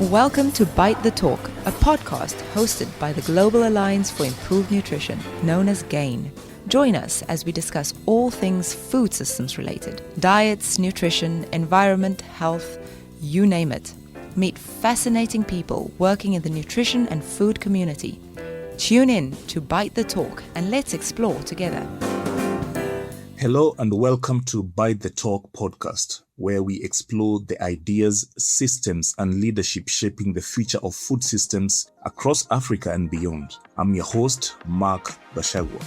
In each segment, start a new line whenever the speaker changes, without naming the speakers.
Welcome to Bite the Talk, a podcast hosted by the Global Alliance for Improved Nutrition, known as GAIN. Join us as we discuss all things food systems related: diets, nutrition, environment, health, you name it. Meet fascinating people working in the nutrition and food community. Tune in to Bite the Talk and let's explore together.
Hello and welcome to Bite the Talk podcast, where we explore the ideas, systems, and leadership shaping the future of food systems across Africa and beyond. I'm your host, Mark Gachagua.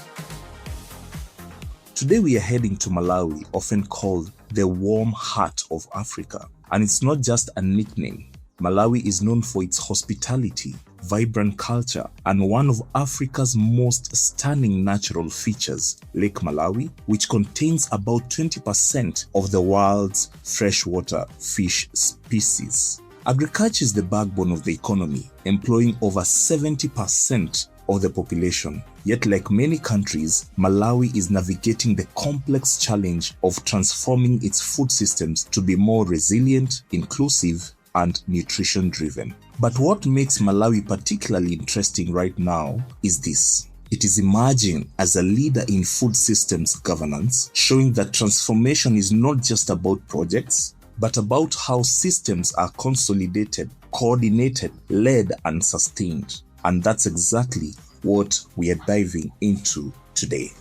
Today we are heading to Malawi, often called the warm heart of Africa. And it's not just a nickname. Malawi is known for its hospitality, vibrant culture, and one of Africa's most stunning natural features, Lake Malawi, which contains about 20% of the world's freshwater fish species. Agriculture is the backbone of the economy, employing over 70% of the population. Yet, like many countries, Malawi is navigating the complex challenge of transforming its food systems to be more resilient, inclusive, and nutrition-driven. But what makes Malawi particularly interesting right now is this. It is emerging as a leader in food systems governance, showing that transformation is not just about projects, but about how systems are consolidated, coordinated, led, and sustained. And that's exactly what we are diving into today.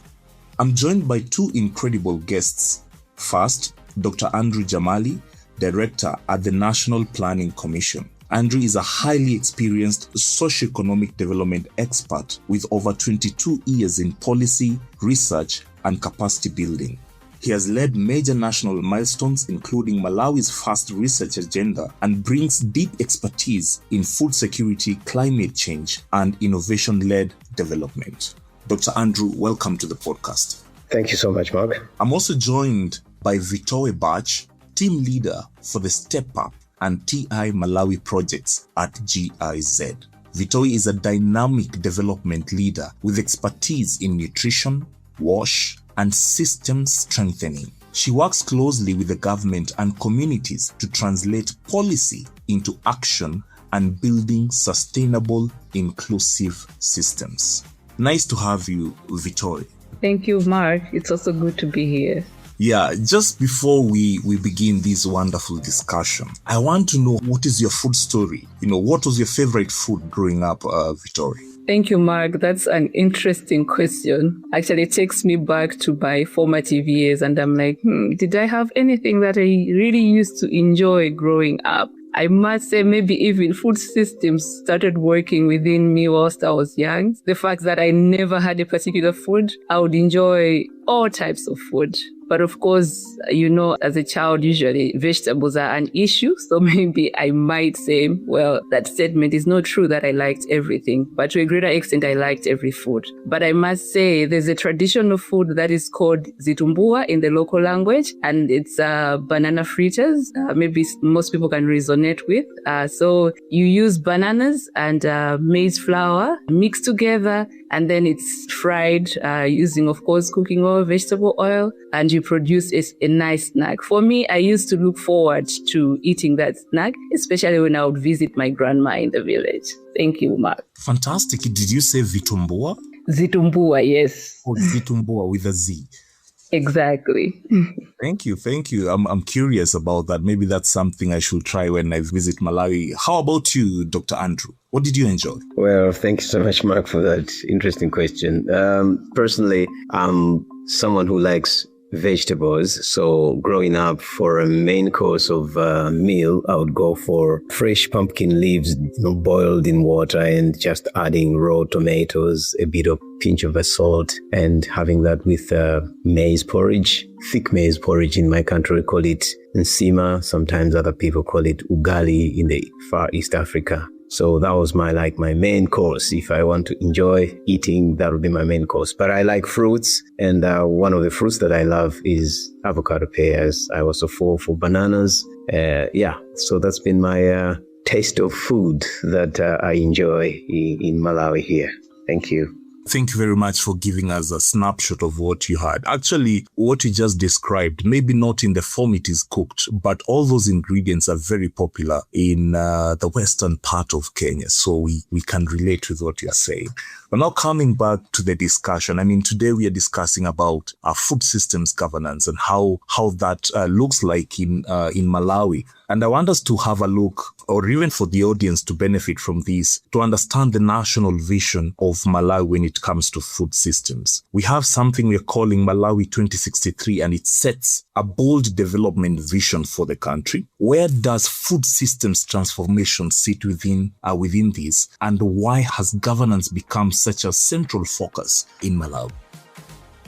I'm joined by two incredible guests. First, Dr. Andrew Jamali, Director at the National Planning Commission. Andrew is a highly experienced socioeconomic development expert with over 22 years in policy, research, and capacity building. He has led major national milestones, including Malawi's first research agenda, and brings deep expertise in food security, climate change, and innovation-led development. Dr. Andrew, welcome to the podcast.
Thank you so much, Mark.
I'm also joined by Vitowe Batch, team leader for the Step Up and TI Malawi projects at GIZ. Vitowe is a dynamic development leader with expertise in nutrition, WASH, and systems strengthening. She works closely with the government and communities to translate policy into action and building sustainable, inclusive systems. Nice to have you, Vitowe.
Thank you, Mark. It's also good to be here.
Yeah, just before we begin this wonderful discussion, I want to know, what is your food story? What was your favorite food growing up, Vitowe?
Thank you, Mark. That's an interesting question. Actually, it takes me back to my formative years and I'm like, did I have anything that I really used to enjoy growing up? I must say maybe even food systems started working within me whilst I was young. The fact that I never had a particular food, I would enjoy all types of food. But of course, as a child, usually vegetables are an issue. So maybe I might say, well, that statement is not true that I liked everything. But to a greater extent, I liked every food. But I must say there's a traditional food that is called zitumbua in the local language. And it's banana fritters. Maybe most people can resonate with. So you use bananas and maize flour mixed together. And then it's fried using, of course, cooking oil, vegetable oil, and you produce a nice snack. For me, I used to look forward to eating that snack, especially when I would visit my grandma in the village. Thank you, Mark.
Fantastic. Did you say vitumbua?
Zitumbua, yes.
Or zitumbua with a Z?
Exactly.
Thank you. I'm curious about that. Maybe that's something I should try when I visit Malawi. How about you, Dr. Andrew? What did you enjoy?
Well, thank you so much, Mark, for that interesting question. Personally, I'm someone who likes vegetables. So growing up, for a main course of meal, I would go for fresh pumpkin leaves boiled in water and just adding raw tomatoes, a bit of pinch of salt, and having that with maize porridge, thick maize porridge. In my country, we call it nsima. Sometimes other people call it ugali in the far East Africa. So that was my main course. If I want to enjoy eating, that would be my main course. But I like fruits, and one of the fruits that I love is avocado pears. I also fall for bananas. So that's been my taste of food that I enjoy in Malawi here. Thank you.
Thank you very much for giving us a snapshot of what you had. Actually, what you just described, maybe not in the form it is cooked, but all those ingredients are very popular in the western part of Kenya. So we can relate with what you're saying. But now coming back to the discussion, I mean, today we are discussing about food systems governance and how that looks like in Malawi. And I want us to have a look, or even for the audience to benefit from this, to understand the national vision of Malawi when it comes to food systems. We have something we're calling Malawi 2063, and it sets a bold development vision for the country. Where does food systems transformation sit within this? And why has governance become such a central focus in Malawi?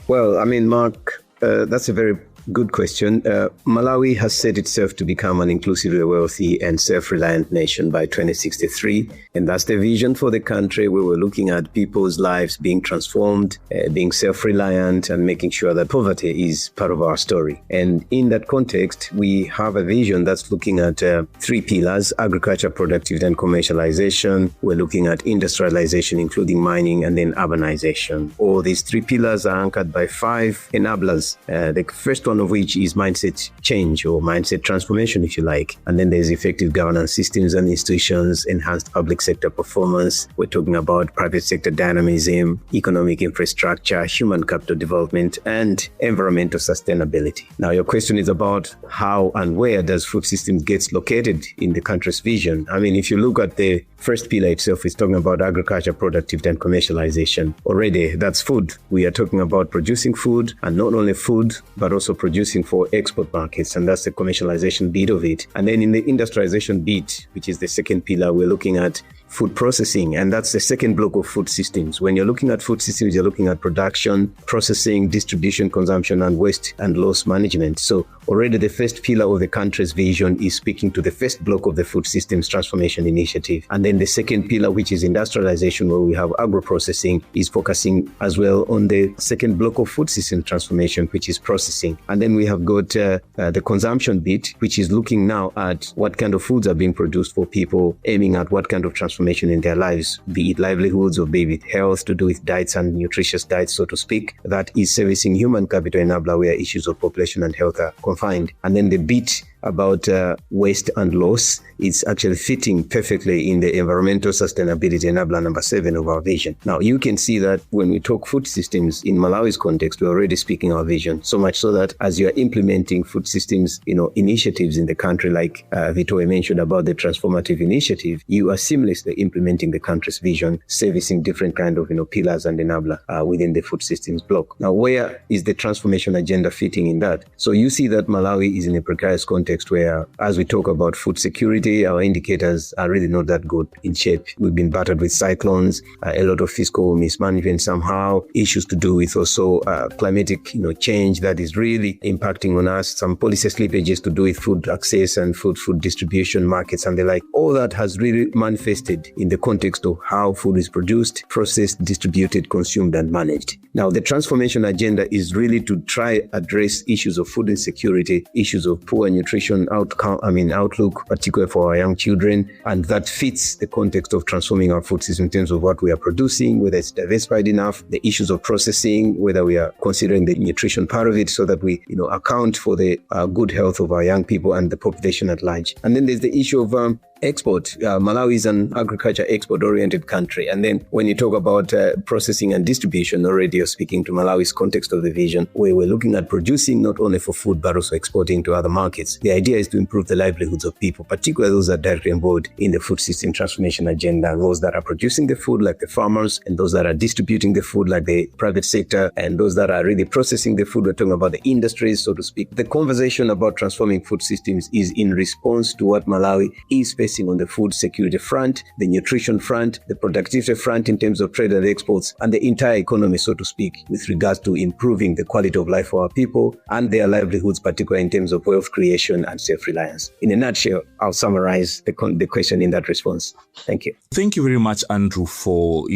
Well, I mean, Mark, that's a very good question. Malawi has set itself to become an inclusively wealthy and self-reliant nation by 2063. And that's the vision for the country. We were looking at people's lives being transformed, being self-reliant, and making sure that poverty is part of our story. And in that context, we have a vision that's looking at 3 pillars: agriculture, productivity, and commercialization. We're looking at industrialization, including mining, and then urbanization. All these 3 pillars are anchored by 5 enablers. The first one of which is mindset change, or mindset transformation, if you like. And then there's effective governance systems and institutions, enhanced public sector performance. We're talking about private sector dynamism, economic infrastructure, human capital development, and environmental sustainability. Now, your question is about how and where does food systems get located in the country's vision. I mean, if you look at the first pillar itself, it's talking about agriculture, productivity, and commercialization. Already, that's food. We are talking about producing food, and not only food, but also producing for export markets, and that's the commercialization bit of it. And then in the industrialization bit, which is the second pillar, we're looking at food processing, and that's the second block of food systems. When you're looking at food systems, you're looking at production, processing, distribution, consumption, and waste and loss management. So already the first pillar of the country's vision is speaking to the first block of the food systems transformation initiative. And then the second pillar, which is industrialization, where we have agro-processing, is focusing as well on the second block of food system transformation, which is processing. And then we have got the consumption bit, which is looking now at what kind of foods are being produced for people, aiming at what kind of transformation in their lives, be it livelihoods or be it health, to do with diets and nutritious diets, so to speak, that is servicing human capital enabler where issues of population and health are confined. And then the bit about waste and loss, it's actually fitting perfectly in the environmental sustainability enabler number 7 of our vision. Now, you can see that when we talk food systems in Malawi's context, we're already speaking our vision, so much so that as you are implementing food systems, initiatives in the country, like Vitowe mentioned about the transformative initiative, you are seamlessly implementing the country's vision, servicing different kind of, pillars and enabler within the food systems block. Now, where is the transformation agenda fitting in that? So you see that Malawi is in a precarious context where, as we talk about food security, our indicators are really not that good in shape. We've been battered with cyclones, a lot of fiscal mismanagement somehow, issues to do with also climatic, change that is really impacting on us, some policy slippages to do with food access and food distribution markets and the like. All that has really manifested in the context of how food is produced, processed, distributed, consumed, and managed. Now, the transformation agenda is really to try address issues of food insecurity, issues of poor nutrition outlook, particularly for our young children, and that fits the context of transforming our food system in terms of what we are producing, whether it's diversified enough, the issues of processing, whether we are considering the nutrition part of it so that we, account for the good health of our young people and the population at large. And then there's the issue of export. Malawi is an agriculture export-oriented country. And then when you talk about processing and distribution, already you're speaking to Malawi's context of the vision, where we're looking at producing not only for food, but also exporting to other markets. The idea is to improve the livelihoods of people, particularly those that are directly involved in the food system transformation agenda, those that are producing the food, like the farmers, and those that are distributing the food, like the private sector, and those that are really processing the food. We're talking about the industries, so to speak. The conversation about transforming food systems is in response to what Malawi is facing on the food security front, the nutrition front, the productivity front in terms of trade and exports, and the entire economy, so to speak, with regards to improving the quality of life for our people and their livelihoods, particularly in terms of wealth creation and self-reliance. In a nutshell, I'll summarize the question in that response. Thank you.
Thank you very much, Andrew, for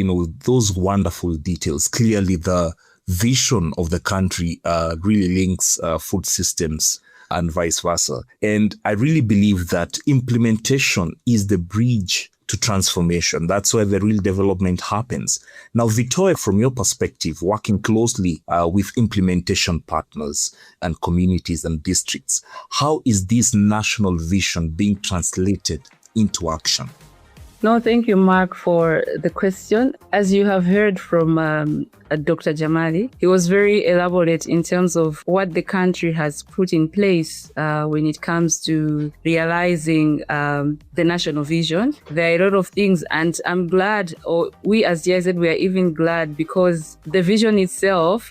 those wonderful details. Clearly, the vision of the country really links food systems and vice versa. And I really believe that implementation is the bridge to transformation. That's where the real development happens. Now, Vitowe, from your perspective, working closely with implementation partners and communities and districts, how is this national vision being translated into action?
No, thank you, Mark, for the question. As you have heard from Dr. Jamali, he was very elaborate in terms of what the country has put in place when it comes to realizing the national vision. There are a lot of things, and I'm glad, or we as GIZ, we are even glad because the vision itself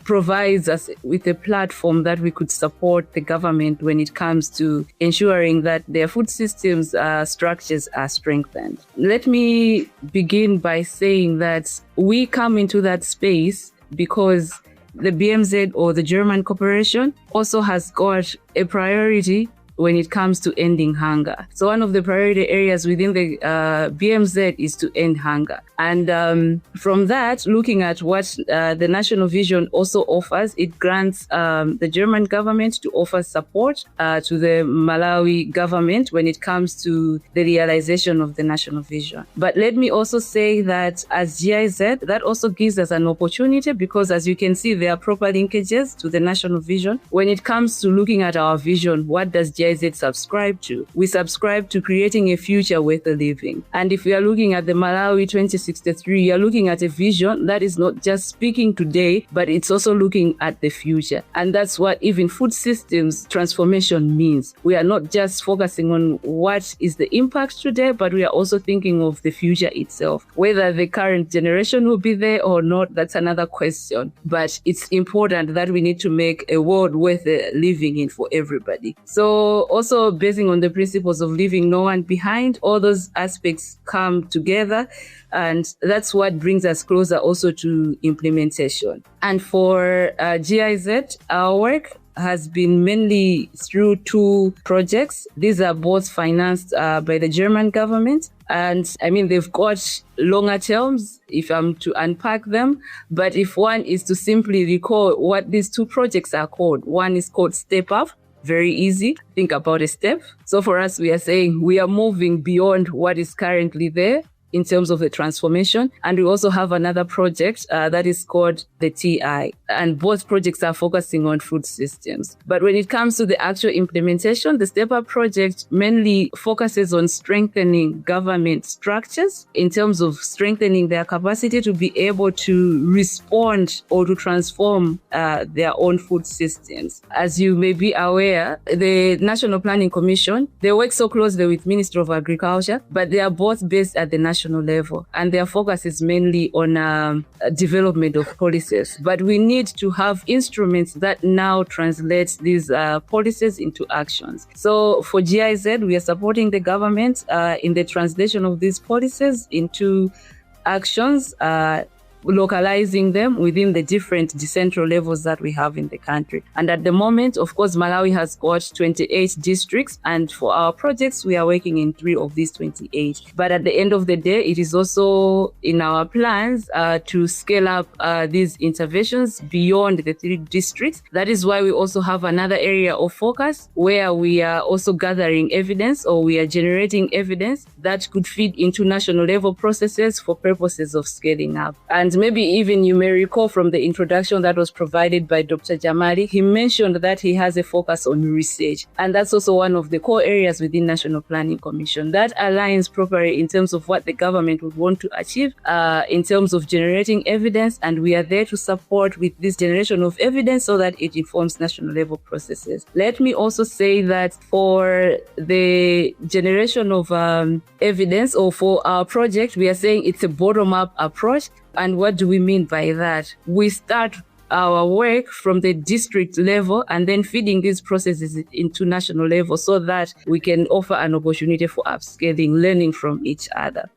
provides us with a platform that we could support the government when it comes to ensuring that their food systems structures are strengthened. Let me begin by saying that we come into that space because the BMZ, or the German corporation, also has got a priority when it comes to ending hunger. So one of the priority areas within the BMZ is to end hunger. And from that, looking at what the national vision also offers, it grants the German government to offer support to the Malawi government when it comes to the realization of the national vision. But let me also say that as GIZ, that also gives us an opportunity because, as you can see, there are proper linkages to the national vision. When it comes to looking at our vision, what does GIZ subscribe to? We subscribe to creating a future worth living. And if we are looking at the Malawi 2063, you are looking at a vision that is not just speaking today, but it's also looking at the future. And that's what even food systems transformation means. We are not just focusing on what is the impact today, but we are also thinking of the future itself. Whether the current generation will be there or not, that's another question. But it's important that we need to make a world worth living in for everybody. So also basing on the principles of leaving no one behind, all those aspects come together, and that's what brings us closer also to implementation. And for GIZ, our work has been mainly through two projects. These are both financed by the German government. And I mean, they've got longer terms if I'm to unpack them. But if one is to simply recall what these two projects are called, one is called Step Up. Very easy. Think about a step. So for us, we are saying we are moving beyond what is currently there in terms of the transformation. And we also have another project that is called the TI. And both projects are focusing on food systems. But when it comes to the actual implementation, the Step Up project mainly focuses on strengthening government structures in terms of strengthening their capacity to be able to respond or to transform their own food systems. As you may be aware, the National Planning Commission, they work so closely with Ministry of Agriculture, but they are both based at the national level, and their focus is mainly on development of policies. But we need to have instruments that now translate these policies into actions. So for GIZ, we are supporting the government in the translation of these policies into actions, localizing them within the different decentral levels that we have in the country. And at the moment, of course, Malawi has got 28 districts, and for our projects, we are working in 3 of these 28. But at the end of the day, it is also in our plans to scale up these interventions beyond the 3 districts. That is why we also have another area of focus where we are also gathering evidence, or we are generating evidence that could feed into national level processes for purposes of scaling up. And maybe even you may recall from the introduction that was provided by Dr. Jamali, he mentioned that he has a focus on research. And that's also one of the core areas within National Planning Commission. That aligns properly in terms of what the government would want to achieve in terms of generating evidence. And we are there to support with this generation of evidence so that it informs national level processes. Let me also say that for the generation of evidence, or for our project, we are saying it's a bottom-up approach. And what do we mean by that? We start our work from the district level and then feeding these processes into national level so that we can offer an opportunity for upscaling, learning from each other.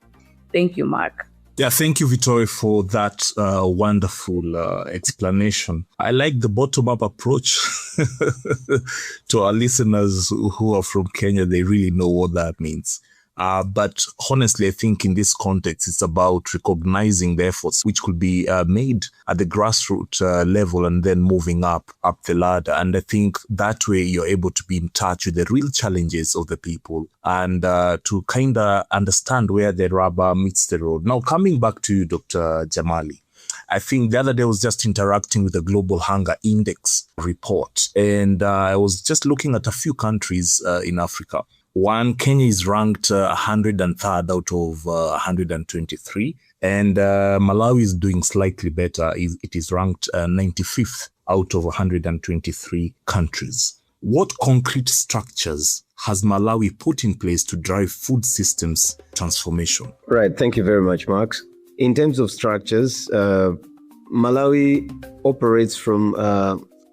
Thank you, Mark.
Yeah, thank you, Vitowe, for that wonderful explanation. I like the bottom-up approach. To our listeners who are from Kenya, they really know what that means. But honestly, I think in this context, it's about recognizing the efforts which could be made at the grassroots level and then moving up the ladder. And I think that way you're able to be in touch with the real challenges of the people and to kind of understand where the rubber meets the road. Now, coming back to you, Dr. Jamali, I think the other day I was just interacting with the Global Hunger Index report, and I was just looking at a few countries in Africa. One, Kenya is ranked 103rd out of 123, and Malawi is doing slightly better. It is ranked 95th out of 123 countries. What concrete structures has Malawi put in place to drive food systems transformation?
Right. Thank you very much, Mark. In terms of structures, Malawi operates from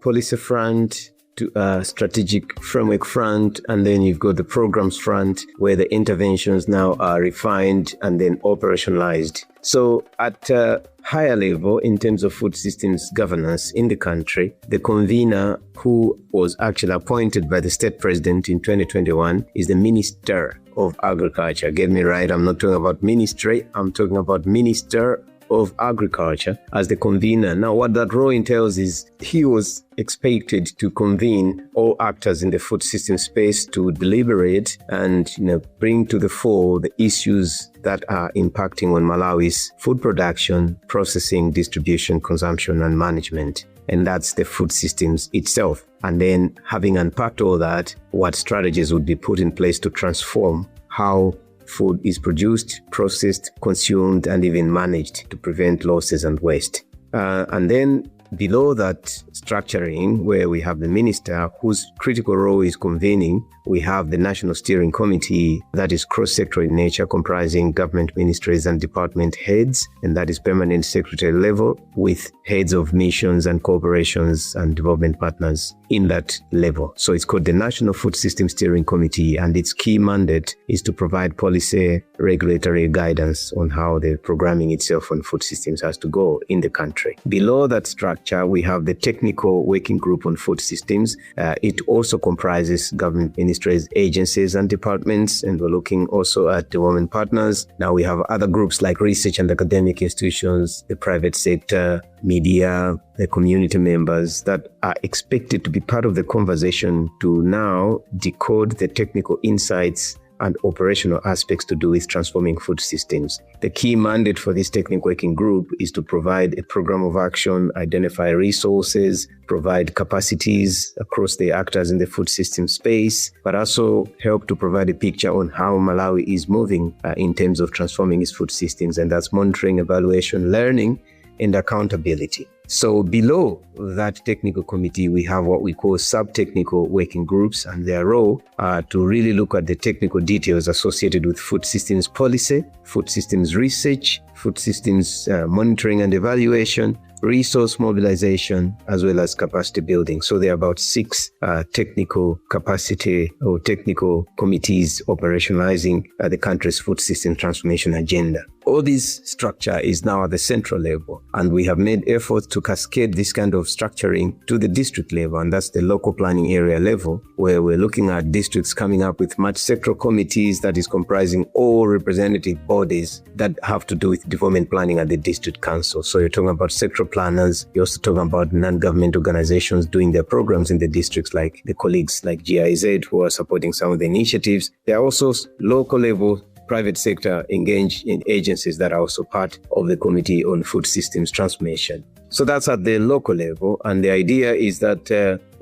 policy front to strategic framework front, and then you've got the programs front where the interventions now are refined and then operationalized. So at a higher level, in terms of food systems governance in the country, the convener who was actually appointed by the state president in 2021 is the Minister of Agriculture. Get me right, I'm not talking about ministry, I'm talking about Minister of Agriculture as the convener. Now, what that role entails is he was expected to convene all actors in the food system space to deliberate and bring to the fore the issues that are impacting on Malawi's food production, processing, distribution, consumption, and management. And that's the food systems itself. And then having unpacked all that, what strategies would be put in place to transform how food is produced, processed, consumed, and even managed to prevent losses and waste. And then below that structuring, where we have the minister whose critical role is convening, we have the National Steering Committee that is cross-sector in nature, comprising government ministries and department heads, and that is permanent secretary level with heads of missions and cooperations and development partners in that level. So it's called the National Food System Steering Committee, and its key mandate is to provide policy, regulatory guidance on how the programming itself on food systems has to go in the country. Below that structure, we have the Technical Working Group on Food Systems. It also comprises government ministries, agencies, and departments, and we're looking also at development partners. Now we have other groups like research and academic institutions, the private sector, media, the community members that are expected to be part of the conversation to now decode the technical insights and operational aspects to do with transforming food systems. The key mandate for this technical working group is to provide a program of action, identify resources, provide capacities across the actors in the food system space, but also help to provide a picture on how Malawi is moving in terms of transforming its food systems, and that's monitoring, evaluation, learning, and accountability. So below that technical committee, we have what we call sub-technical working groups, and their role to really look at the technical details associated with food systems policy, food systems research, food systems monitoring and evaluation, resource mobilization, as well as capacity building. So there are about 6 technical capacity or technical committees operationalizing the country's food system transformation agenda. All this structure is now at the central level, and we have made efforts to cascade this kind of structuring to the district level, and that's the local planning area level, where we're looking at districts coming up with much sectoral committees that is comprising all representative bodies that have to do with development planning at the district council. So you're talking about sectoral planners, you're also talking about non-government organizations doing their programs in the districts, like the colleagues like GIZ who are supporting some of the initiatives. There are also local level private sector engaged in agencies that are also part of the Committee on Food Systems Transformation. So that's at the local level, and the idea is that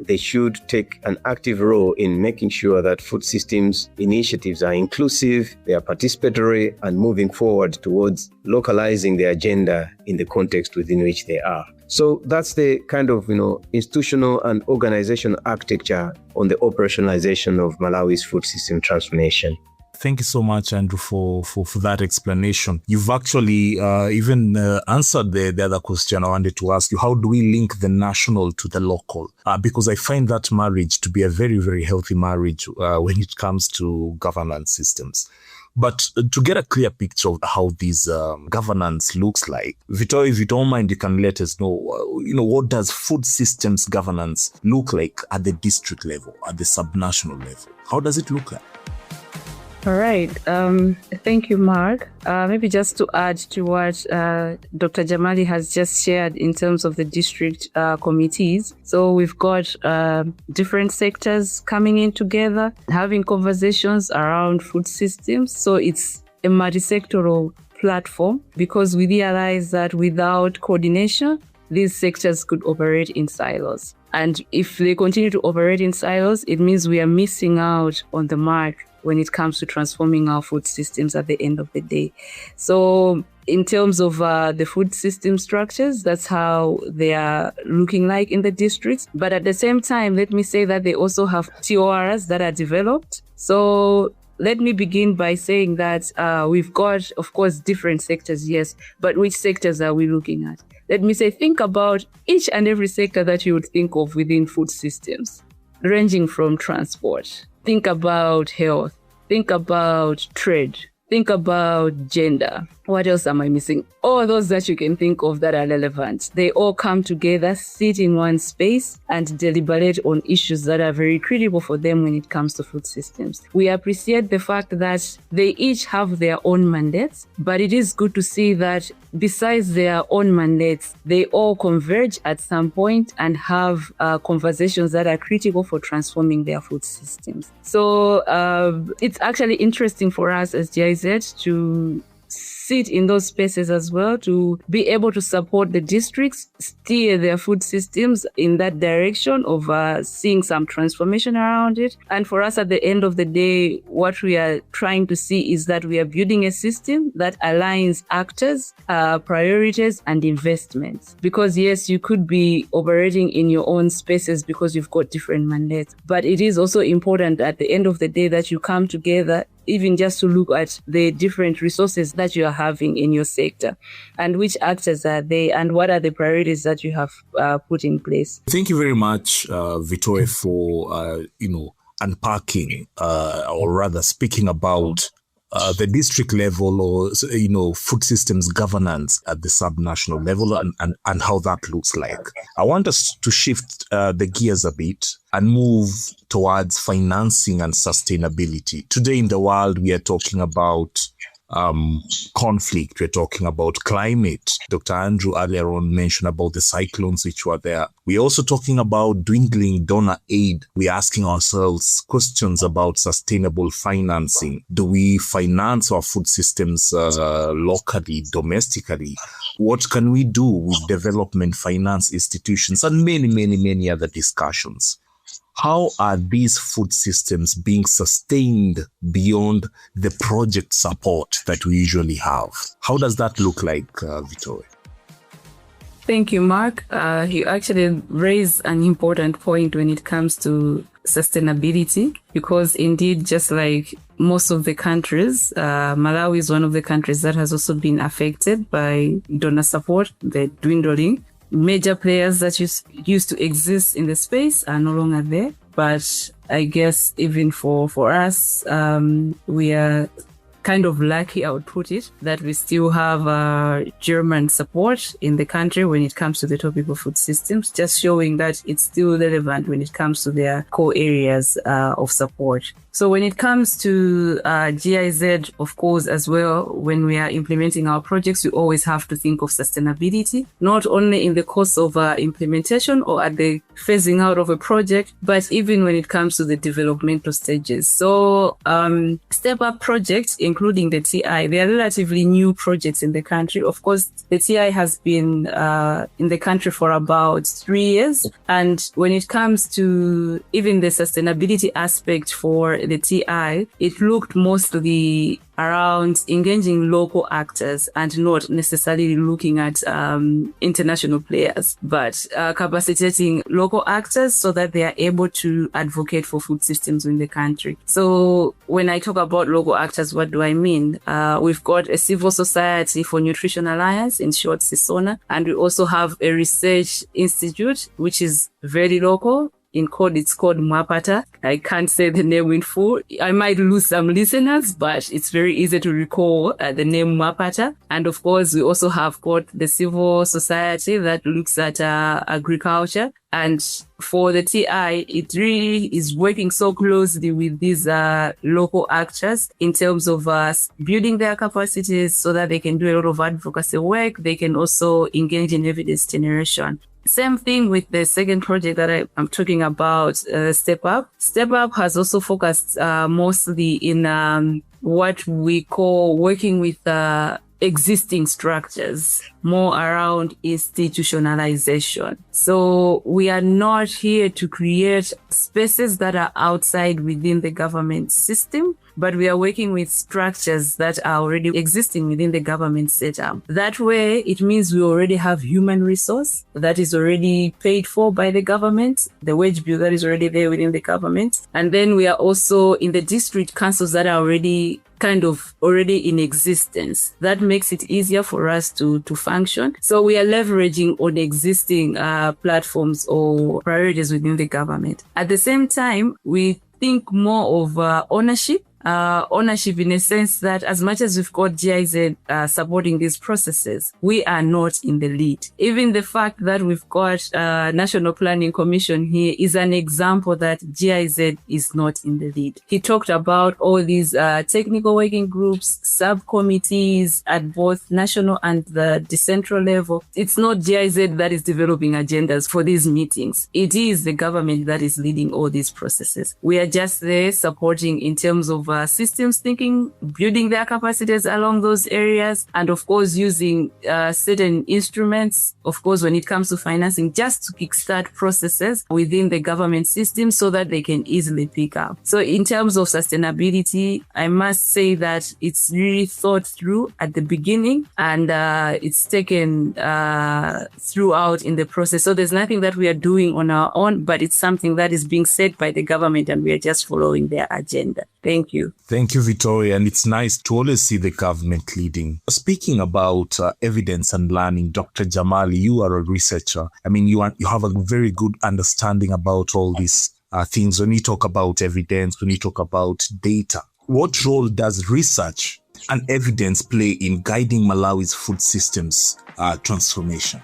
they should take an active role in making sure that food systems initiatives are inclusive, they are participatory, and moving forward towards localizing the agenda in the context within which they are. So that's the kind of, institutional and organizational architecture on the operationalization of Malawi's food system transformation.
Thank you so much, Andrew, for that explanation. You've actually even answered the other question I wanted to ask you. How do we link the national to the local? Because I find that marriage to be a very, very healthy marriage when it comes to governance systems. But to get a clear picture of how this governance looks like, Vitowe, if you don't mind, you can let us know, what does food systems governance look like at the district level, at the subnational level? How does it look like?
All right. Thank you, Mark. Maybe just to add to what Dr. Jamali has just shared in terms of the district committees. So we've got different sectors coming in together, having conversations around food systems. So it's a multi-sectoral platform because we realize that without coordination, these sectors could operate in silos. And if they continue to operate in silos, it means we are missing out on the mark when it comes to transforming our food systems at the end of the day. So in terms of the food system structures, that's how they are looking like in the districts. But at the same time, let me say that they also have TORs that are developed. So let me begin by saying that we've got, of course, different sectors, yes, but which sectors are we looking at? Let me say, think about each and every sector that you would think of within food systems, ranging from transport. Think about health. Think about trade. Think about gender. What else am I missing? All those that you can think of that are relevant. They all come together, sit in one space, and deliberate on issues that are very critical for them when it comes to food systems. We appreciate the fact that they each have their own mandates, but it is good to see that besides their own mandates, they all converge at some point and have conversations that are critical for transforming their food systems. So it's actually interesting for us as GIZ to sit in those spaces as well, to be able to support the districts, steer their food systems in that direction of seeing some transformation around it. And for us at the end of the day, what we are trying to see is that we are building a system that aligns actors, priorities, and investments. Because yes, you could be operating in your own spaces because you've got different mandates, but it is also important at the end of the day that you come together, even just to look at the different resources that you are having in your sector and which actors are they and what are the priorities that you have put in place.
Thank you very much, Vitowe, for, unpacking or rather speaking about the district level or, food systems governance at the subnational level and how that looks like. I want us to shift the gears a bit and move towards financing and sustainability. Today in the world, we are talking about conflict. We're talking about climate. Dr. Andrew earlier on mentioned about the cyclones which were there. We're also talking about dwindling donor aid. We're asking ourselves questions about sustainable financing. Do we finance our food systems locally, domestically? What can we do with development finance institutions and many, many, many other discussions? How are these food systems being sustained beyond the project support that we usually have? How does that look like, Vitowe?
Thank you, Mark. You actually raised an important point when it comes to sustainability, because indeed, just like most of the countries, Malawi is one of the countries that has also been affected by donor support, the dwindling. Major players that used to exist in the space are no longer there. But I guess even for us, we are kind of lucky, I would put it, that we still have German support in the country when it comes to the topic of food systems, just showing that it's still relevant when it comes to their core areas of support. So when it comes to GIZ, of course, as well, when we are implementing our projects, we always have to think of sustainability, not only in the course of implementation or at the phasing out of a project, but even when it comes to the developmental stages. So Step Up projects, including the TI, they are relatively new projects in the country. Of course, the TI has been in the country for about 3 years. And when it comes to even the sustainability aspect for the TI, it looked mostly around engaging local actors and not necessarily looking at international players, but capacitating local actors so that they are able to advocate for food systems in the country. So when I talk about local actors, what do I mean? We've got a civil society for Nutrition Alliance, in short, CISONA, and we also have a research institute, which is very local, In code, it's called Mwapata. I can't say the name in full. I might lose some listeners, but it's very easy to recall the name Mwapata. And of course, we also have got the civil society that looks at agriculture. And for the TI, it really is working so closely with these local actors in terms of building their capacities so that they can do a lot of advocacy work. They can also engage in evidence generation. Same thing with the second project that I'm talking about, Step Up. Step Up has also focused mostly in what we call working with existing structures, more around institutionalization. So we are not here to create spaces that are outside within the government system, but we are working with structures that are already existing within the government setup. That way, it means we already have human resource that is already paid for by the government, the wage bill that is already there within the government. And then we are also in the district councils that are already in existence. That makes it easier for us to function. So we are leveraging on existing platforms or priorities within the government. At the same time, we think more of ownership in a sense that as much as we've got GIZ supporting these processes, we are not in the lead. Even the fact that we've got National Planning Commission here is an example that GIZ is not in the lead. He talked about all these technical working groups, subcommittees at both national and the decentral level. It's not GIZ that is developing agendas for these meetings. It is the government that is leading all these processes. We are just there supporting in terms of systems thinking, building their capacities along those areas, and of course using certain instruments, of course when it comes to financing, just to kickstart processes within the government system so that they can easily pick up. So in terms of sustainability, I must say that it's really thought through at the beginning, and it's taken throughout in the process. So there's nothing that we are doing on our own, but it's something that is being set by the government and we are just following their agenda. Thank you.
Thank you, Vitowe. And it's nice to always see the government leading. Speaking about evidence and learning, Dr. Jamali, you are a researcher. I mean, you have a very good understanding about all these things. When you talk about evidence, when you talk about data, what role does research and evidence play in guiding Malawi's food systems transformation?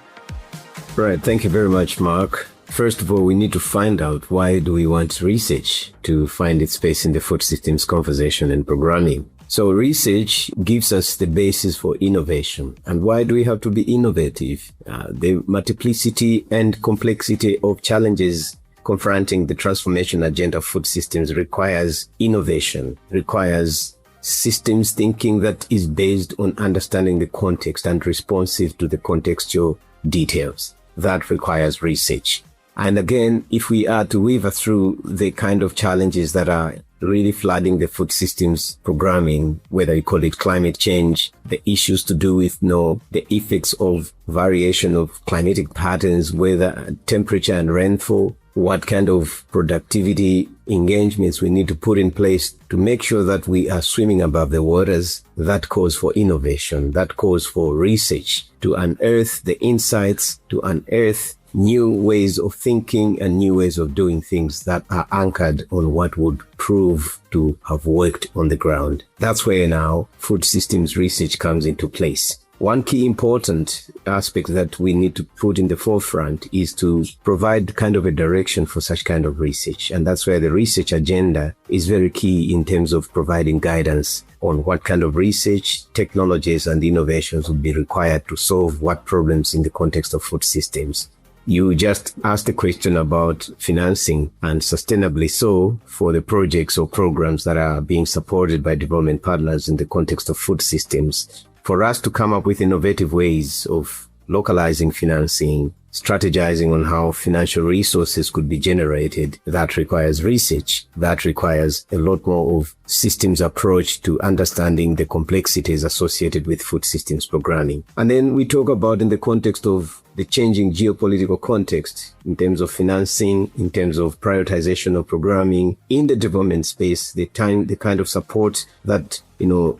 Right. Thank you very much, Mark. First of all, we need to find out why do we want research to find its space in the food systems conversation and programming. So research gives us the basis for innovation. And why do we have to be innovative? The multiplicity and complexity of challenges confronting the transformation agenda of food systems requires innovation, requires systems thinking that is based on understanding the context and responsive to the contextual details. That requires research. And again, if we are to weave through the kind of challenges that are really flooding the food systems programming, whether you call it climate change, the issues to do with the effects of variation of climatic patterns, weather, temperature and rainfall, what kind of productivity engagements we need to put in place to make sure that we are swimming above the waters, that calls for innovation, that calls for research to unearth the insights, to unearth new ways of thinking and new ways of doing things that are anchored on what would prove to have worked on the ground. That's where now food systems research comes into place. One key important aspect that we need to put in the forefront is to provide kind of a direction for such kind of research. And that's where the research agenda is very key in terms of providing guidance on what kind of research, technologies and innovations would be required to solve what problems in the context of food systems. You just asked a question about financing, and sustainably so, for the projects or programs that are being supported by development partners in the context of food systems. For us to come up with innovative ways of localizing financing, strategizing on how financial resources could be generated, that requires research. That requires a lot more of systems approach to understanding the complexities associated with food systems programming. And then we talk about in the context of the changing geopolitical context in terms of financing, in terms of prioritization of programming in the development space, the kind of support that,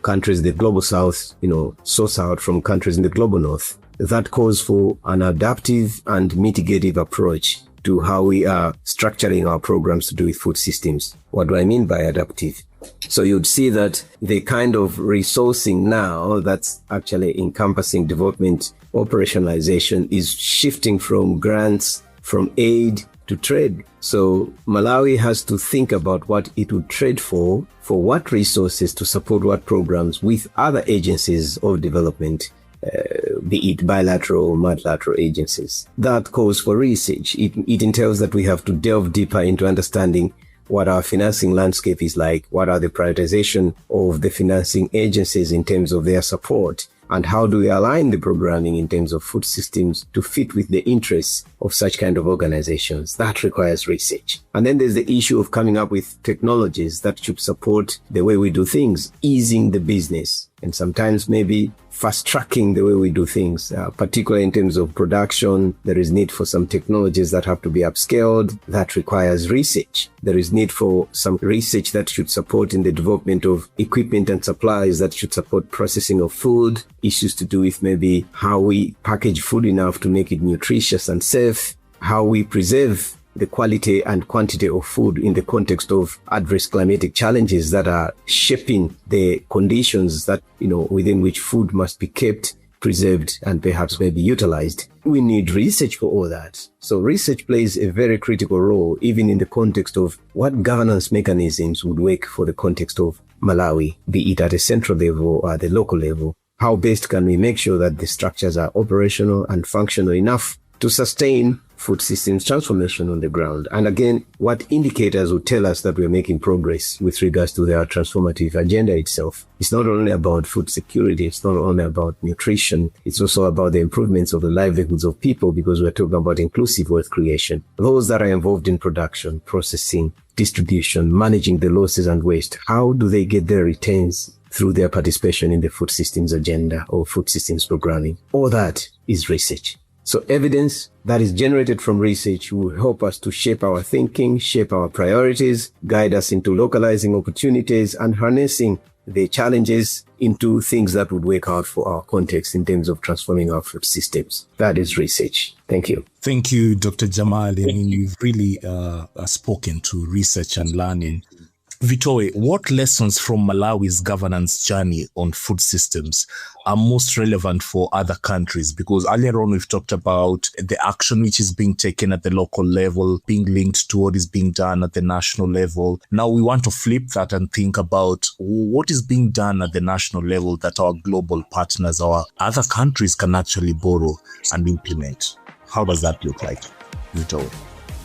countries in the global south, source out from countries in the global north. That calls for an adaptive and mitigative approach to how we are structuring our programs to do with food systems. What do I mean by adaptive? So you'd see that the kind of resourcing now that's actually encompassing development operationalization is shifting from grants, from aid to trade. So Malawi has to think about what it would trade for what resources to support what programs with other agencies of development, be it bilateral or multilateral agencies. That calls for research. It entails that we have to delve deeper into understanding what our financing landscape is like, what are the prioritization of the financing agencies in terms of their support, and how do we align the programming in terms of food systems to fit with the interests of such kind of organizations. That requires research. And then there's the issue of coming up with technologies that should support the way we do things, easing the business, and sometimes maybe fast-tracking the way we do things, particularly in terms of production. There is need for some technologies that have to be upscaled. That requires research. There is need for some research that should support in the development of equipment and supplies that should support processing of food, issues to do with maybe how we package food enough to make it nutritious and safe, how we preserve the quality and quantity of food in the context of adverse climatic challenges that are shaping the conditions that, within which food must be kept, preserved, and perhaps maybe utilized. We need research for all that. So research plays a very critical role, even in the context of what governance mechanisms would work for the context of Malawi, be it at a central level or at the local level. How best can we make sure that the structures are operational and functional enough to sustain food systems transformation on the ground? And again, what indicators would tell us that we're making progress with regards to their transformative agenda itself? It's not only about food security, it's not only about nutrition, it's also about the improvements of the livelihoods of people, because we're talking about inclusive wealth creation. Those that are involved in production, processing, distribution, managing the losses and waste, how do they get their returns through their participation in the food systems agenda or food systems programming? All that is research. So evidence that is generated from research will help us to shape our thinking, shape our priorities, guide us into localizing opportunities and harnessing the challenges into things that would work out for our context in terms of transforming our food systems. That is research. Thank you.
Thank you, Dr. Jamali. You've really spoken to research and learning. Vitowe, what lessons from Malawi's governance journey on food systems are most relevant for other countries? Because earlier on, we've talked about the action which is being taken at the local level, being linked to what is being done at the national level. Now we want to flip that and think about what is being done at the national level that our global partners, our other countries can actually borrow and implement. How does that look like, Vitowe?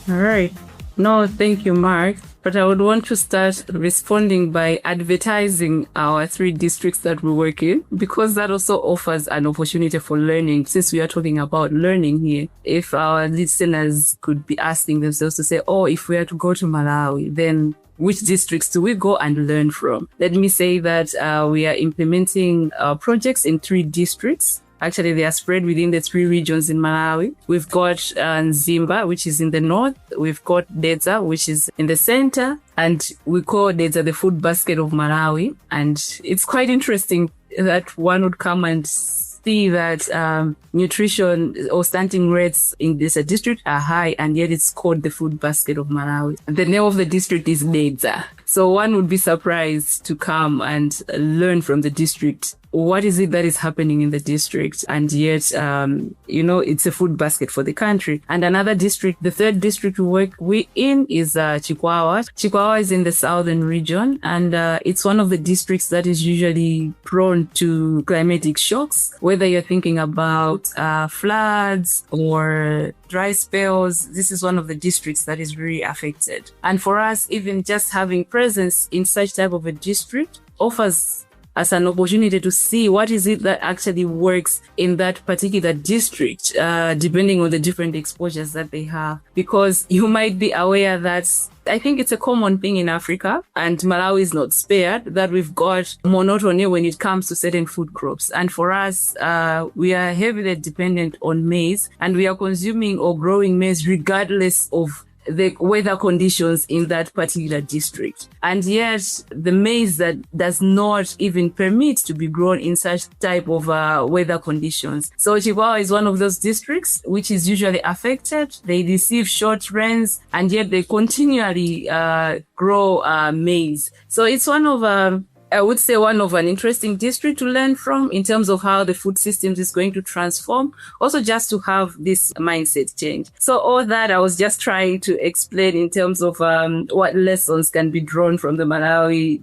All right. No, thank you, Mark. But I would want to start responding by advertising our 3 districts that we work in, because that also offers an opportunity for learning. Since we are talking about learning here, if our listeners could be asking themselves to say, if we are to go to Malawi, then which districts do we go and learn from? Let me say that we are implementing projects in 3 districts. Actually, they are spread within the 3 regions in Malawi. We've got Nzimba, which is in the north. We've got Dedza, which is in the center. And we call Dedza the food basket of Malawi. And it's quite interesting that one would come and see that nutrition or stunting rates in this district are high, and yet it's called the food basket of Malawi. The name of the district is Dedza. So one would be surprised to come and learn from the district. What is it that is happening in the district? And yet, it's a food basket for the country. And another district, the 3rd district we in is Chikwawa. Chikwawa is in the southern region, and it's one of the districts that is usually prone to climatic shocks, whether you're thinking about floods or dry spells. This is one of the districts that is really affected. And for us, even just having presence in such type of a district offers as an opportunity to see what is it that actually works in that particular district, depending on the different exposures that they have. Because you might be aware that I think it's a common thing in Africa, and Malawi is not spared, that we've got monotony when it comes to certain food crops. And for us, we are heavily dependent on maize, and we are consuming or growing maize regardless of the weather conditions in that particular district. And yet the maize that does not even permit to be grown in such type of weather conditions. So Chihuahua is one of those districts which is usually affected. They receive short rains and yet they continually grow maize. So it's one of I would say one of an interesting district to learn from in terms of how the food systems is going to transform. Also just to have this mindset change. So all that I was just trying to explain in terms of what lessons can be drawn from the Malawi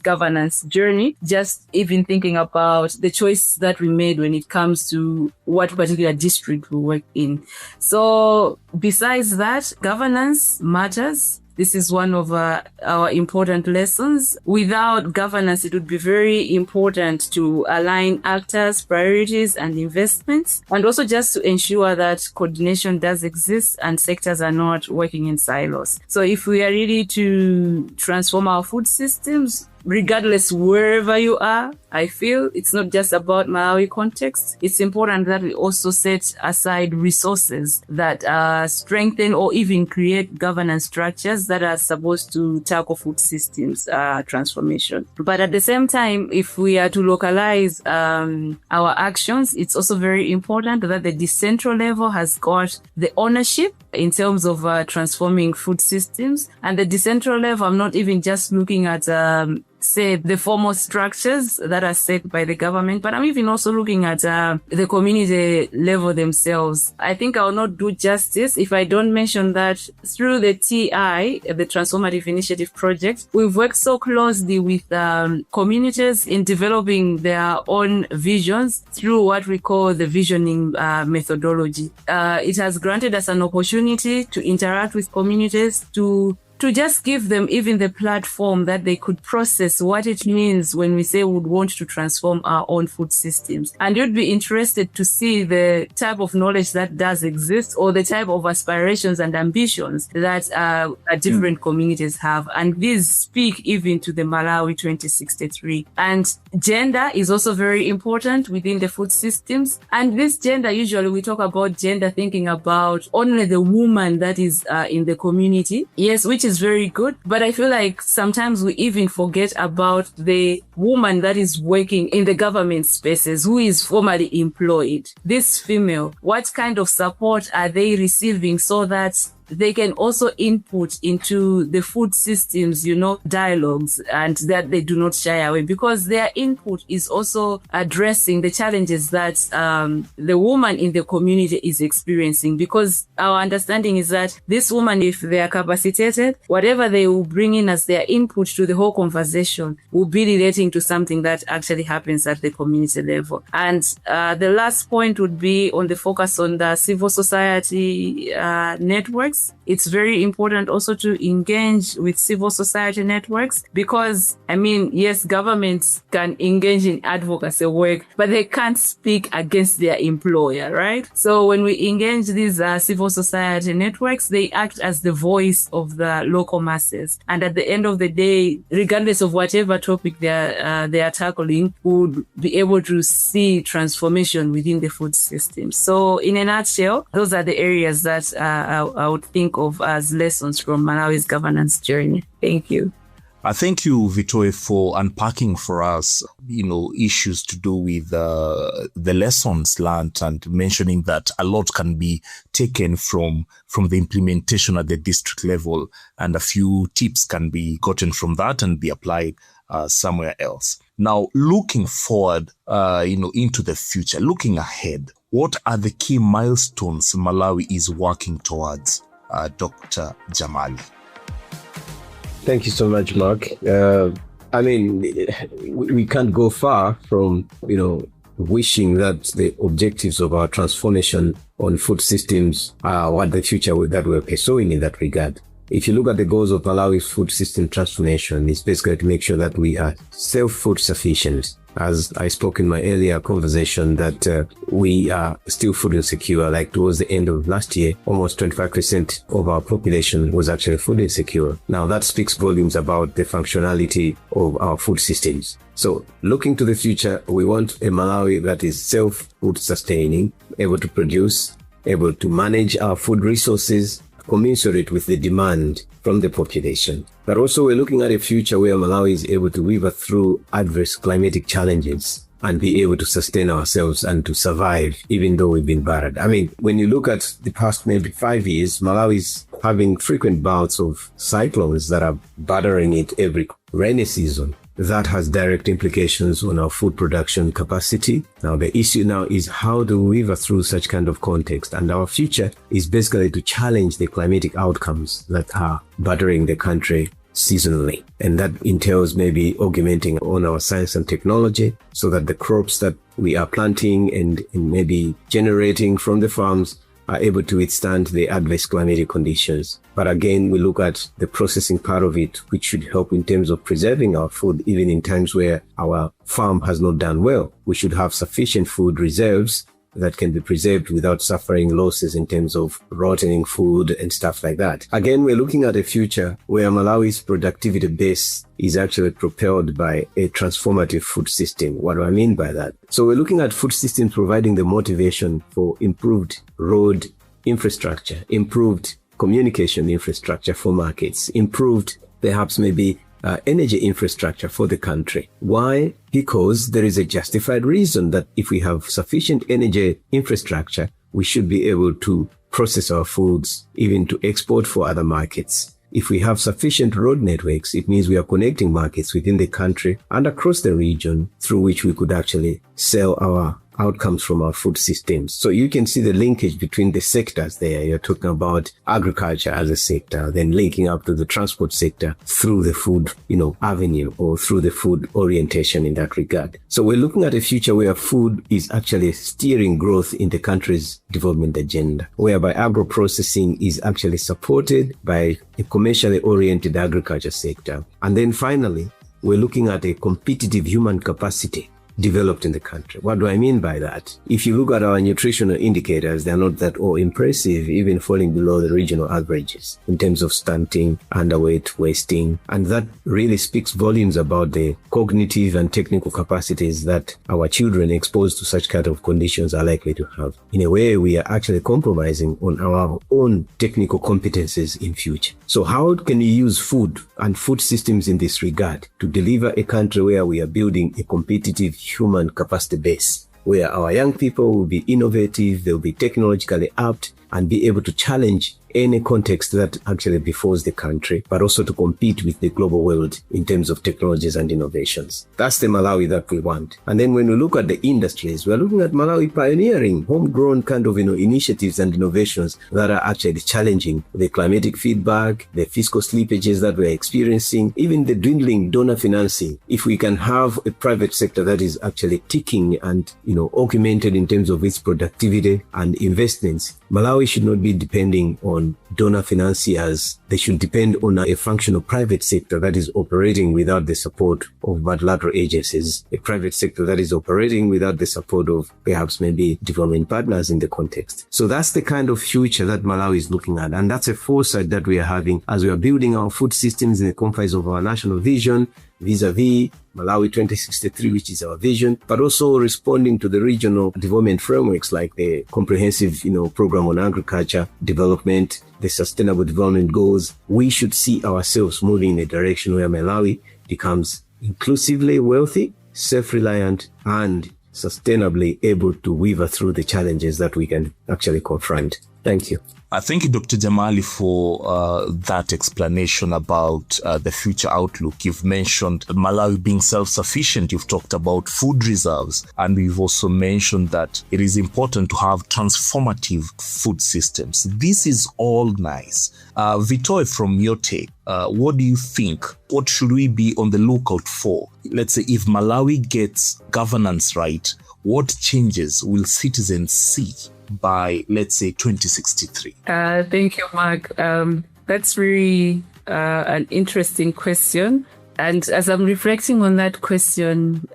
governance journey, just even thinking about the choice that we made when it comes to what particular district we work in. So besides that, governance matters. This is one of our important lessons. Without governance, it would be very important to align actors, priorities, and investments, and also just to ensure that coordination does exist and sectors are not working in silos. So if we are ready to transform our food systems, regardless wherever you are, I feel it's not just about Malawi context. It's important that we also set aside resources that strengthen or even create governance structures that are supposed to tackle food systems transformation. But at the same time, if we are to localize our actions, it's also very important that the decentral level has got the ownership in terms of transforming food systems. And the decentral level, I'm not even just looking at say the formal structures that are set by the government, but I'm even also looking at the community level themselves. I think I will not do justice if I don't mention that through the TI, the Transformative Initiative Project, we've worked so closely with communities in developing their own visions through what we call the visioning methodology. It has granted us an opportunity to interact with communities, to just give them even the platform that they could process what it means when we say we would want to transform our own food systems. And you'd be interested to see the type of knowledge that does exist or the type of aspirations and ambitions that different communities have. And these speak even to the Malawi 2063. And gender is also very important within the food systems. And this gender, usually we talk about gender thinking about only the woman that is in the community. Yes, which is very good. But I feel like sometimes we even forget about the woman that is working in the government spaces, who is formally employed. This female, what kind of support are they receiving so that they can also input into the food systems, dialogues, and that they do not shy away, because their input is also addressing the challenges that the woman in the community is experiencing. Because our understanding is that this woman, if they are capacitated, whatever they will bring in as their input to the whole conversation will be relating to something that actually happens at the community level. And the last point would be on the focus on the civil society networks. It's very important also to engage with civil society networks because, yes, governments can engage in advocacy work, but they can't speak against their employer, right? So when we engage these civil society networks, they act as the voice of the local masses. And at the end of the day, regardless of whatever topic they are tackling, would be able to see transformation within the food system. So in a nutshell, those are the areas that I would think of as lessons from Malawi's governance journey. Thank you.
Thank you, Vitowe, for unpacking for us, issues to do with the lessons learned and mentioning that a lot can be taken from the implementation at the district level, and a few tips can be gotten from that and be applied somewhere else. Now, looking forward, into the future, looking ahead, what are the key milestones Malawi is working towards? Dr. Jamali.
Thank you so much, Mark. We can't go far from, wishing that the objectives of our transformation on food systems are what the future that we're pursuing in that regard. If you look at the goals of Malawi's food system transformation, it's basically to make sure that we are self-food sufficient. As I spoke in my earlier conversation, that we are still food insecure. Like towards the end of last year, almost 25% of our population was actually food insecure. Now that speaks volumes about the functionality of our food systems. So looking to the future, we want a Malawi that is self-food sustaining, able to produce, able to manage our food resources, commensurate with the demand from the population. But also we're looking at a future where Malawi is able to weather through adverse climatic challenges and be able to sustain ourselves and to survive even though we've been battered. I mean, when you look at the past maybe 5 years, Malawi is having frequent bouts of cyclones that are battering it every rainy season. That has direct implications on our food production capacity. Now, the issue now is how do we weather through such kind of context? And our future is basically to challenge the climatic outcomes that are battering the country seasonally. And that entails maybe augmenting on our science and technology so that the crops that we are planting and maybe generating from the farms are able to withstand the adverse climatic conditions. But again, we look at the processing part of it, which should help in terms of preserving our food, even in times where our farm has not done well. We should have sufficient food reserves that can be preserved without suffering losses in terms of rotting food and stuff like that. Again, we're looking at a future where Malawi's productivity base is actually propelled by a transformative food system. What do I mean by that? So we're looking at food systems providing the motivation for improved road infrastructure, improved communication infrastructure for markets, improved perhaps maybe energy infrastructure for the country. Why? Because there is a justified reason that if we have sufficient energy infrastructure, we should be able to process our foods, even to export for other markets. If we have sufficient road networks, it means we are connecting markets within the country and across the region through which we could actually sell our outcomes from our food systems. So you can see the linkage between the sectors there. You're talking about agriculture as a sector, then linking up to the transport sector through the food, avenue or through the food orientation in that regard. So we're looking at a future where food is actually steering growth in the country's development agenda, whereby agro-processing is actually supported by a commercially oriented agriculture sector. And then finally, we're looking at a competitive human capacity developed in the country. What do I mean by that? If you look at our nutritional indicators, they're not that impressive, even falling below the regional averages in terms of stunting, underweight, wasting. And that really speaks volumes about the cognitive and technical capacities that our children exposed to such kind of conditions are likely to have. In a way, we are actually compromising on our own technical competencies in future. So how can we use food and food systems in this regard to deliver a country where we are building a competitive human capacity base, where our young people will be innovative, they'll be technologically apt, and be able to challenge any context that actually befalls the country, but also to compete with the global world in terms of technologies and innovations. That's the Malawi that we want. And then when we look at the industries, we're looking at Malawi pioneering homegrown kind of initiatives and innovations that are actually challenging the climatic feedback, the fiscal slippages that we're experiencing, even the dwindling donor financing. If we can have a private sector that is actually ticking and augmented in terms of its productivity and investments, Malawi should not be depending on donor financiers. They should depend on a functional private sector that is operating without the support of bilateral agencies, a private sector that is operating without the support of perhaps maybe development partners in the context. So that's the kind of future that Malawi is looking at. And that's a foresight that we are having as we are building our food systems in the confines of our national vision, vis-a-vis Malawi 2063, which is our vision, but also responding to the regional development frameworks like the comprehensive, program on agriculture development, the sustainable development goals. We should see ourselves moving in a direction where Malawi becomes inclusively wealthy, self-reliant, and sustainably able to weather through the challenges that we can actually confront. Thank you.
Thank you, Dr. Jamali, for that explanation about the future outlook. You've mentioned Malawi being self-sufficient. You've talked about food reserves, and we've also mentioned that it is important to have transformative food systems. This is all nice. Vitowe, from your take, what do you think? What should we be on the lookout for? Let's say if Malawi gets governance right, what changes will citizens see by, let's say, 2063?
Thank you, Mark. That's really an interesting question. And as I'm reflecting on that question,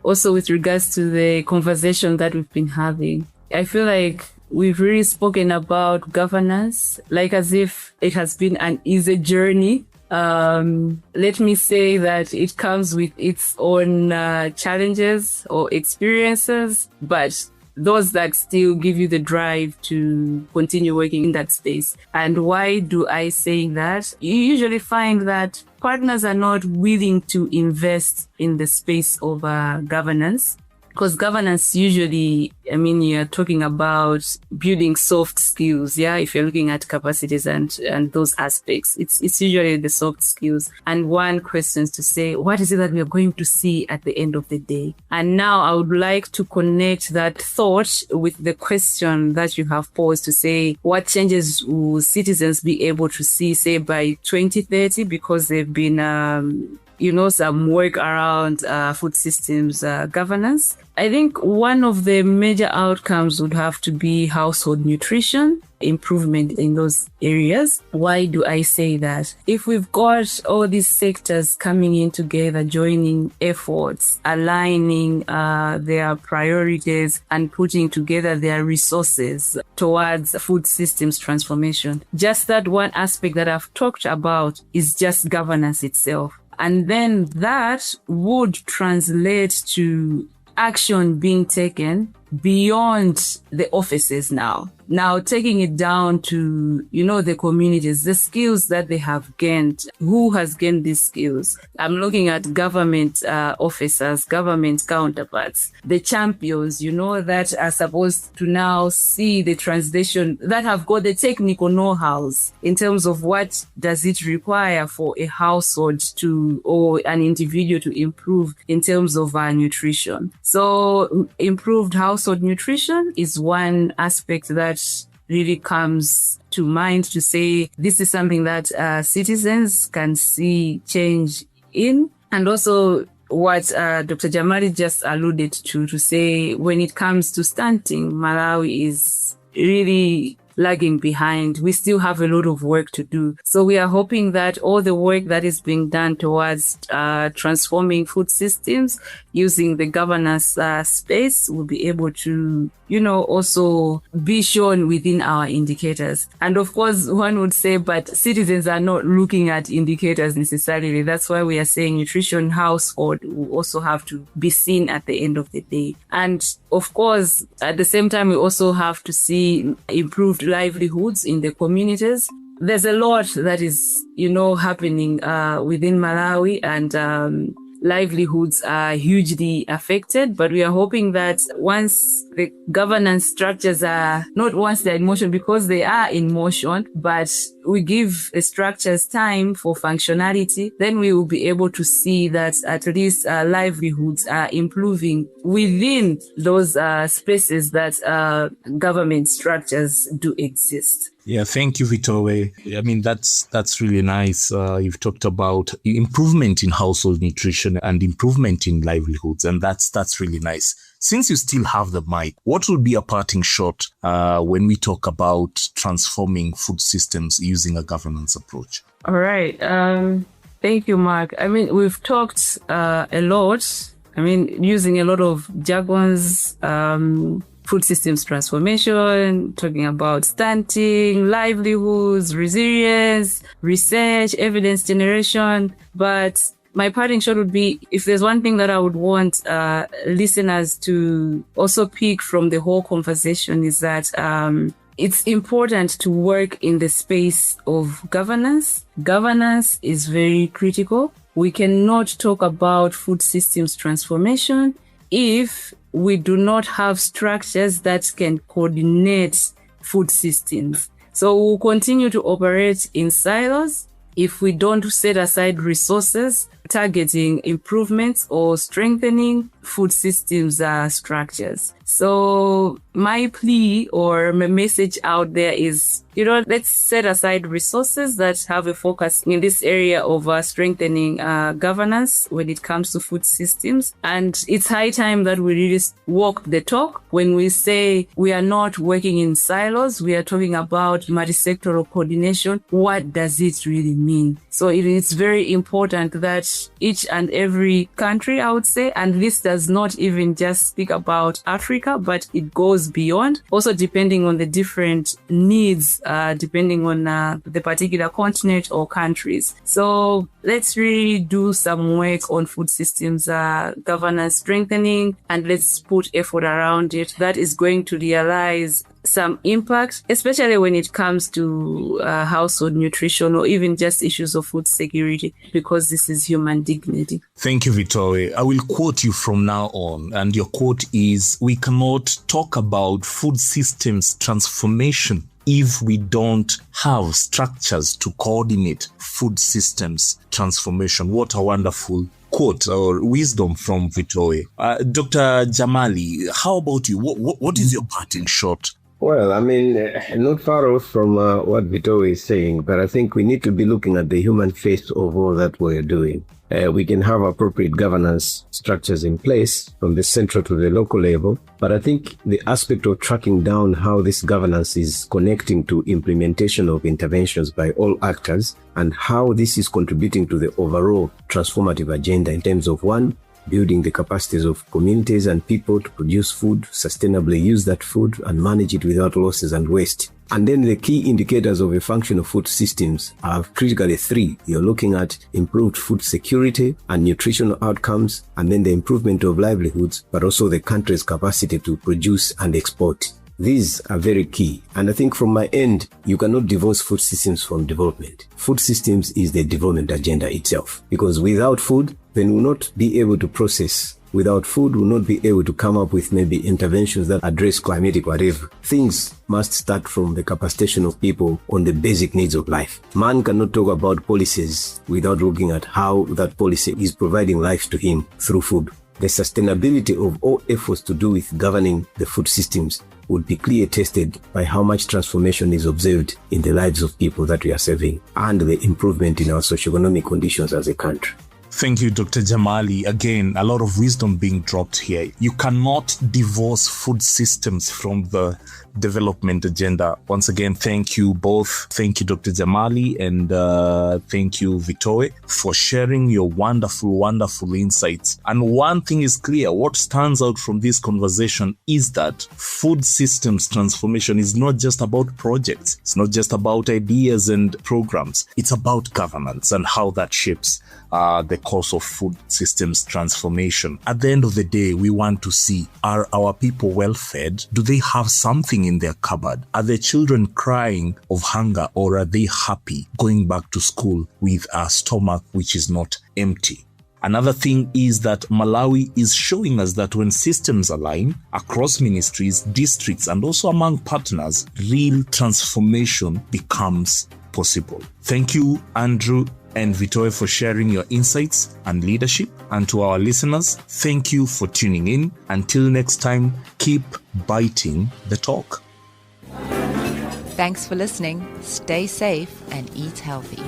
also with regards to the conversation that we've been having, I feel like we've really spoken about governance, like as if it has been an easy journey. Let me say that it comes with its own challenges or experiences, but those that still give you the drive to continue working in that space. And why do I say that? You usually find that partners are not willing to invest in the space of governance. Because governance usually, you're talking about building soft skills, yeah? If you're looking at capacities and those aspects, it's usually the soft skills. And one question is to say, what is it that we are going to see at the end of the day? And now I would like to connect that thought with the question that you have posed to say, what changes will citizens be able to see, say, by 2030? Because they've been some work around food systems governance. I think one of the major outcomes would have to be household nutrition, improvement in those areas. Why do I say that? If we've got all these sectors coming in together, joining efforts, aligning their priorities and putting together their resources towards food systems transformation, just that one aspect that I've talked about is just governance itself. And then that would translate to action being taken beyond the offices now. Now taking it down to, the communities, the skills that they have gained. Who has gained these skills? I'm looking at government officers, government counterparts, the champions, that are supposed to now see the translation, that have got the technical know-hows in terms of what does it require for a household or an individual to improve in terms of nutrition. So improved household nutrition is one aspect that really comes to mind to say this is something that citizens can see change in. And also what Dr. Jamali just alluded to say when it comes to stunting, Malawi is really lagging behind. We still have a lot of work to do. So we are hoping that all the work that is being done towards transforming food systems using the governance space will be able to, also be shown within our indicators. And of course, one would say, but citizens are not looking at indicators necessarily. That's why we are saying nutrition household will also have to be seen at the end of the day. And of course, at the same time, we also have to see improved livelihoods in the communities. There's a lot that is, happening within Malawi, and livelihoods are hugely affected. But we are hoping that once the governance structures are, not once they're in motion, because they are in motion, but we give the structures time for functionality, then we will be able to see that at least livelihoods are improving within those spaces that government structures do exist.
Yeah, thank you, Vitowe. That's really nice. You've talked about improvement in household nutrition and improvement in livelihoods, and that's really nice. Since you still have the mic, what will be a parting shot when we talk about transforming food systems using a governance approach?
All right. Thank you, Mark. We've talked a lot. Using a lot of jargons, food systems transformation, talking about stunting, livelihoods, resilience, research, evidence generation. But my parting shot would be, if there's one thing that I would want listeners to also pick from the whole conversation, is that it's important to work in the space of governance. Governance is very critical. We cannot talk about food systems transformation if we do not have structures that can coordinate food systems. So we'll continue to operate in silos if we don't set aside resources targeting improvements or strengthening food systems structures. So my plea or my message out there is, let's set aside resources that have a focus in this area of strengthening governance when it comes to food systems. And it's high time that we really walk the talk. When we say we are not working in silos, we are talking about multi-sectoral coordination. What does it really mean? So it is very important that each and every country, I would say. And this does not even just speak about Africa, but it goes beyond, also depending on the different needs, depending on the particular continent or countries. So let's really do some work on food systems governance strengthening, and let's put effort around it that is going to realize some impact, especially when it comes to household nutrition or even just issues of food security, because this is human dignity.
Thank you, Vitowe. I will quote you from now on, and your quote is, "We cannot talk about food systems transformation if we don't have structures to coordinate food systems transformation." What a wonderful quote or wisdom from Vitowe. Dr. Jamali, how about you? What is your parting shot?
Well, I mean, not far off from what Vitowe is saying, but I think we need to be looking at the human face of all that we're doing. We can have appropriate governance structures in place from the central to the local level, but I think the aspect of tracking down how this governance is connecting to implementation of interventions by all actors and how this is contributing to the overall transformative agenda in terms of, one, building the capacities of communities and people to produce food, sustainably use that food and manage it without losses and waste. And then the key indicators of a function of food systems are critically three. You're looking at improved food security and nutritional outcomes, and then the improvement of livelihoods, but also the country's capacity to produce and export. These are very key. And I think from my end, you cannot divorce food systems from development. Food systems is the development agenda itself, because without food, then we'll not be able to process. Without food, we'll not be able to come up with maybe interventions that address climatic whatever. Things must start from the capacitation of people on the basic needs of life. Man cannot talk about policies without looking at how that policy is providing life to him through food. The sustainability of all efforts to do with governing the food systems would be clearly tested by how much transformation is observed in the lives of people that we are serving and the improvement in our socioeconomic conditions as a country.
Thank you, Dr. Jamali. Again, a lot of wisdom being dropped here. You cannot divorce food systems from the development agenda. Once again, thank you both. Thank you, Dr. Jamali, and thank you, Vitowe, for sharing your wonderful insights. And one thing is clear, what stands out from this conversation is that food systems transformation is not just about projects. It's not just about ideas and programs. It's about governance and how that shapes the course of food systems transformation. At the end of the day, we want to see, are our people well fed? Do they have something in their cupboard? Are their children crying of hunger, or are they happy going back to school with a stomach which is not empty? Another thing is that Malawi is showing us that when systems align across ministries, districts, and also among partners, real transformation becomes possible. Thank you, Andrew and Vitowe, for sharing your insights and leadership. And to our listeners, thank you for tuning in. Until next time, keep biting the talk.
Thanks for listening. Stay safe and eat healthy.